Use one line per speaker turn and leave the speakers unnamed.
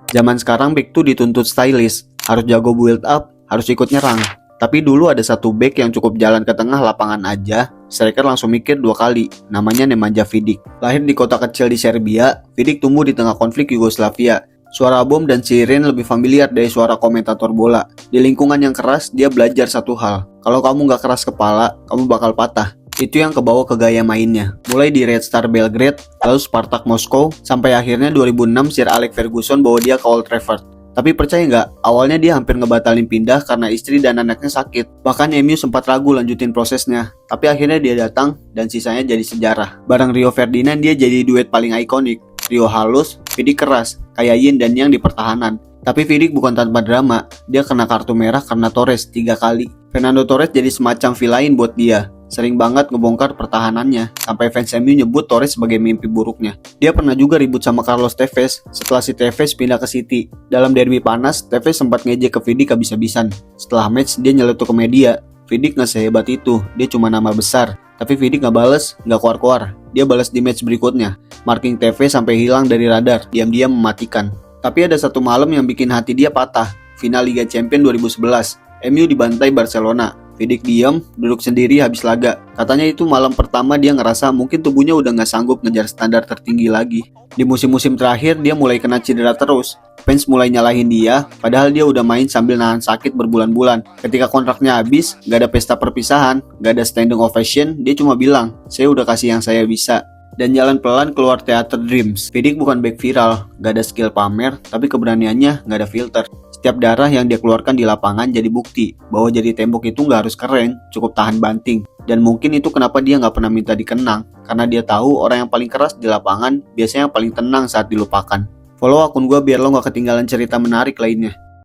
Zaman sekarang back tuh dituntut stylish, harus jago build up, harus ikut nyerang. Tapi dulu ada satu back yang cukup jalan ke tengah lapangan aja, striker langsung mikir 2 kali, namanya Nemanja Vidic. Lahir di kota kecil di Serbia, Vidic tumbuh di tengah konflik Yugoslavia. Suara bom dan siren lebih familiar dari suara komentator bola. Di lingkungan yang keras, dia belajar satu hal. Kalau kamu gak keras kepala, kamu bakal patah. Itu yang kebawa ke gaya mainnya. Mulai di Red Star Belgrade, lalu Spartak Moskow, sampai akhirnya 2006 Sir Alex Ferguson bawa dia ke Old Trafford. Tapi percaya nggak, awalnya dia hampir ngebatalin pindah karena istri dan anaknya sakit. Bahkan MU sempat ragu lanjutin prosesnya. Tapi akhirnya dia datang dan sisanya jadi sejarah. Bareng Rio Ferdinand dia jadi duet paling ikonik. Rio halus, Vidic keras, kayak Yin dan Yang di pertahanan. Tapi Vidic bukan tanpa drama, dia kena kartu merah karena Torres 3 kali. Fernando Torres jadi semacam villain buat dia. Sering banget ngebongkar pertahanannya, sampai fans MU nyebut Torres sebagai mimpi buruknya. Dia pernah juga ribut sama Carlos Tevez setelah si Tevez pindah ke City. Dalam derby panas, Tevez sempat ngejek ke Vidic habis-habisan. Setelah match, dia nyeletuk ke media. Vidic gak sehebat itu, dia cuma nama besar. Tapi Vidic gak bales, gak keluar-keluar. Dia balas di match berikutnya. Marking Tevez sampai hilang dari radar, diam-diam mematikan. Tapi ada satu malam yang bikin hati dia patah. Final Liga Champions 2011. MU dibantai Barcelona. Vidic diam, duduk sendiri habis laga. Katanya itu malam pertama dia ngerasa mungkin tubuhnya udah gak sanggup ngejar standar tertinggi lagi. Di musim-musim terakhir dia mulai kena cedera terus. Fans mulai nyalahin dia, padahal dia udah main sambil nahan sakit berbulan-bulan. Ketika kontraknya habis, gak ada pesta perpisahan, gak ada standing ovation, dia cuma bilang, saya udah kasih yang saya bisa. Dan jalan pelan keluar Theater Dreams. Vidic bukan back viral, gak ada skill pamer, tapi keberaniannya gak ada filter. Setiap darah yang dia keluarkan di lapangan jadi bukti bahwa jadi tembok itu gak harus keren, cukup tahan banting. Dan mungkin itu kenapa dia gak pernah minta dikenang, karena dia tahu orang yang paling keras di lapangan biasanya yang paling tenang saat dilupakan. Follow akun gue biar lo gak ketinggalan cerita menarik lainnya.